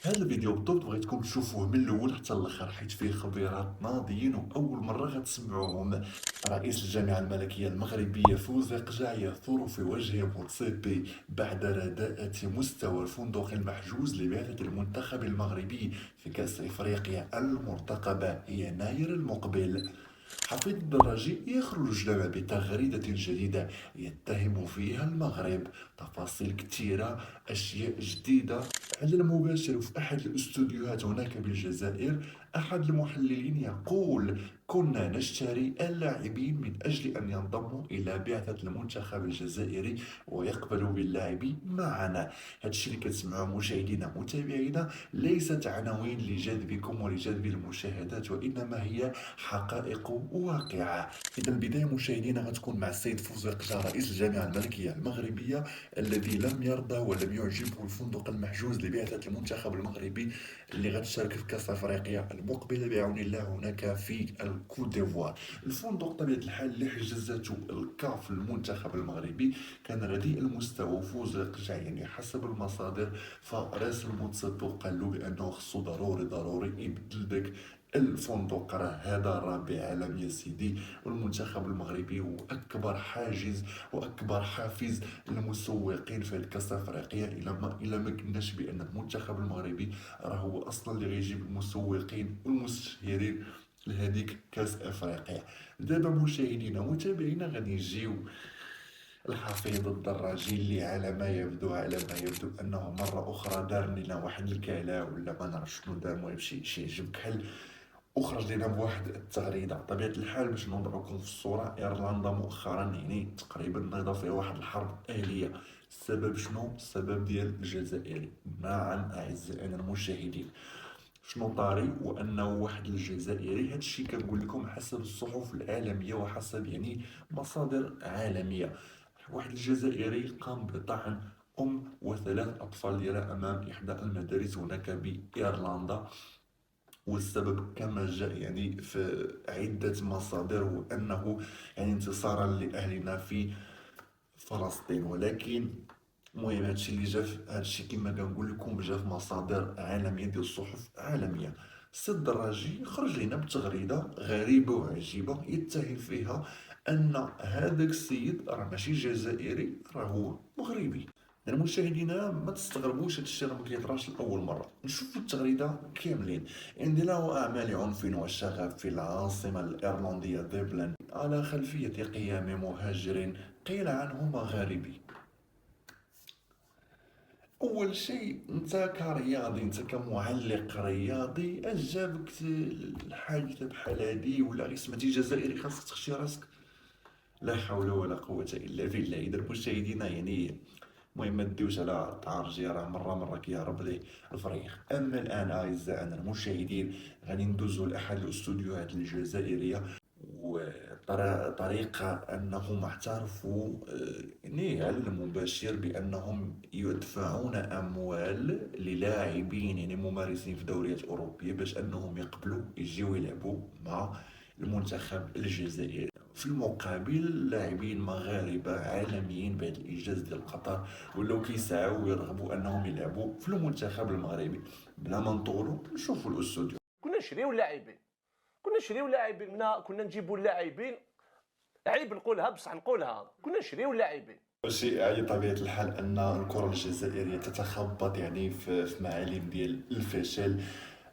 هذا الفيديو بالضبط بغيتكم تشوفوه من الاول حتى الاخر، حيت فيه خبيرات ناضيين واول مره غتسمعوهم. رئيس الجامعه الملكيه المغربيه فوزي قجع يثور في وجه بوتسيبي بعد رداءة مستوى الفندق المحجوز لبعثه المنتخب المغربي في كاس افريقيا المرتقبه يناير المقبل. حفيظ الدراجي يخرج لنا بتغريدة جديدة يتهم فيها المغرب. تفاصيل كثيرة، أشياء جديدة. على المباشر وفي أحد الاستوديوهات هناك بالجزائر، أحد المحللين يقول: كنا نشتري اللاعبين من أجل أن ينضموا إلى بعثة المنتخب الجزائري ويقبلوا باللعب معنا. هادشي اللي كتسمعوه مشاهدينا متابعينا ليست عناوين لجذبكم ولجذب المشاهدات، وإنما هي حقائق واقعة. إذا البداية مشاهدينا غتكون مع السيد فوزي قجع رئيس الجامعة الملكية المغربية، الذي لم يرضى ولم يعجبه الفندق المحجوز لبعثة المنتخب المغربي اللي غتشارك في كأس أفريقيا المقبلة بعون الله هناك في الكوت ديفوار. الفندق طبيعة الحال اللي حجزته الكاف للمنتخب المغربي كان رديء المستوى، وفوزي قجع يعني حسب المصادر فراسل موتسيبو قال له بأنه خصو ضروري يبدل داك الفندق. راه هذا رابع عالم يا سيدي، والمنتخب المغربي هو اكبر حاجز واكبر حافز للمسوقين في كاس افريقيا. الى ما قلناش بان المنتخب المغربي راه هو اصلا اللي غيجيب المسوقين والمستشهرين لهذيك كاس افريقيا. دابا مشاهدينا متابعينا غادي نجيو الحفيظ الدراجي اللي على ما يبدو انه مره اخرى دار لنا واحد الكاله ولا ما نعرف شنو دار، المهم شي جبد كحل. اخرج لنا بواحد التغريده بطبيعه الحال باش نوضعكم في الصوره. ايرلندا مؤخرا يعني تقريبا ناضه فيها واحد الحرب اهليه. السبب شنو؟ السبب ديال الجزائري. نعم اعزائنا المشاهدين، شنو طاري؟ وانه واحد الجزائري، هادشي كنقول لكم حسب الصحف العالميه وحسب يعني مصادر عالميه، واحد الجزائري قام بطعن وثلاث اطفال ديالها امام احدى المدارس هناك بايرلندا. والسبب كما جاء يعني في عدة مصادر هو أنه يعني انتصارا لأهلنا في فلسطين. ولكن المهم هادشي كما كنقول لكم جا في مصادر عالمية ديال الصحف عالمية. السي الدراجي خرج لنا بتغريدة غريبة وعجيبة يتهم فيها أن هذاك السيد راه ماشي جزائري، راه هو مغربي. يعني مشاهدينا ما تستغربوش، هادشي راه ما كيطراش لاول مره. نشوفوا التغريده كاملين. اندلاع اعمال عنف وشغب في العاصمه الايرلنديه دبلن على خلفيه قيام مهاجر قيل عنه مغاربي. اول شيء انت كرياضي، انت كمعلق رياضي، اش جابك الحادثه بحال هادي؟ ولا غير سمعتي جزائري خاصك تخشي راسك؟ لا حول ولا قوه الا بالله. اذا مشاهدينا يعني المهم ما تديوش على تعرجي، راه مره كيهرب ليه الفريق. اما الان اعزائنا المشاهدين غادي ندوزو لاحد الاستوديوهات الجزائريه، وطريقه انهم اعترفوا يعني على المباشر بانهم يدفعون اموال للاعبين يعني ممارسين في دوريات اوروبيه باش انهم يقبلوا يجيو يلعبوا مع المنتخب الجزائري. في المقابل لاعبين مغاربة عالميين بعد الإنجاز ديال قطر ولاو كيسعوا ويرغبوا أنهم يلعبوا في المنتخب المغربي. بلا ما نطولوا نشوفوا الاستوديو. كنا نشريو اللاعبين، كنا نجيبوا اللاعبين. عيب نقولها بصح نقولها، كنا نشريو اللاعبين. شيء يعني طبيعة الحال أن الكرة الجزائرية تتخبط يعني في معالم ديال الفشل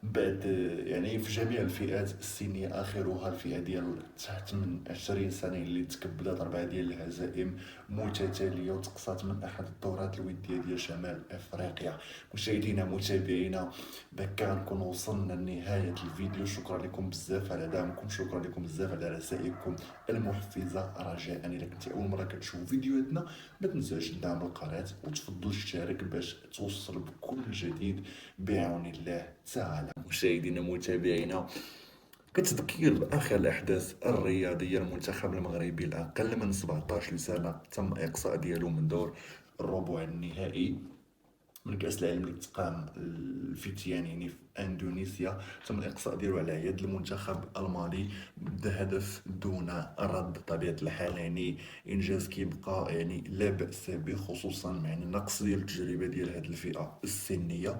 بعد يعني في جميع الفئات السنية، آخرها الفئة ديال تحت من 20 سنة اللي تكبدت 4 ديال الهزائم متتالية وتقصات من أحد الدورات الودية ديال شمال أفريقيا. مشاهدينا متابعينا، بكا غنكون وصلنا لنهاية الفيديو. شكرا لكم بزاف على دعمكم، شكرا لكم بزاف على رسائلكم المحفزة. رجاء إلا كنتي أول مرة كتشوف فيديوهاتنا ما تنساش تدعم القناة وتفضل تشترك باش توصل بكل جديد بعون الله تعالى. مشاهدينا متابعينا، كتذكير بآخر الأحداث الرياضية، المنتخب المغربي الأقل من 17 سنة تم إقصاء ديالو من دور الربع النهائي من كأس العالم اللي تقام الفتيان يعني في اندونيسيا. تم الاقصاء ديالو على يد المنتخب المالي بهدف دون رد. بطبيعه الحال يعني انجاز كيبقى يعني لا باس به، خصوصا يعني النقص ديال التجربه ديال هذه الفئه السنيه.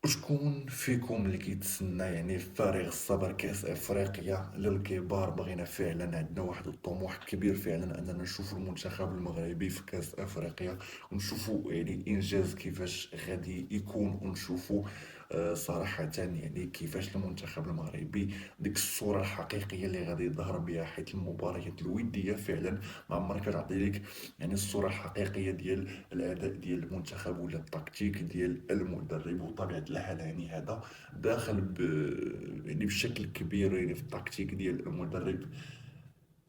وشكون فيكم اللي كيتسنى يعني فارغ الصبر كأس أفريقيا للكبار؟ بغينا فعلا، عندنا واحد الطموح كبير فعلا أننا نشوف المنتخب المغربي في كأس أفريقيا، ونشوفوا يعني الإنجاز كيفاش غادي يكون، ونشوفوا صراحة يعني كيفاش المنتخب المغربي ديك الصورة الحقيقية اللي غادي يظهر بها، حيث المباريات الودية فعلا ما عمرها كتعطي لك يعني الصورة الحقيقية ديال الاداء ديال المنتخب ولا التكتيك ديال المدرب. وطبيعه الحال يعني هذا داخل يعني بشكل كبير يعني في التكتيك ديال المدرب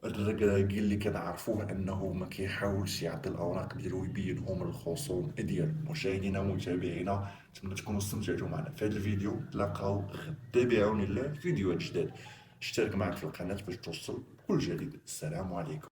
الركراكي اللي كنعرفوه انه ما كيحاولش يعطي الاوراق ديالو يبينهم للخصوم ديالو. مشاهدينا ومتابعينا، نتمنى تكونوا استمتعتوا معنا في هذا الفيديو. تلاقاو غدا بعون الله في فيديوهات جداد. اشترك معنا في القناه باش توصل كل جديد. السلام عليكم.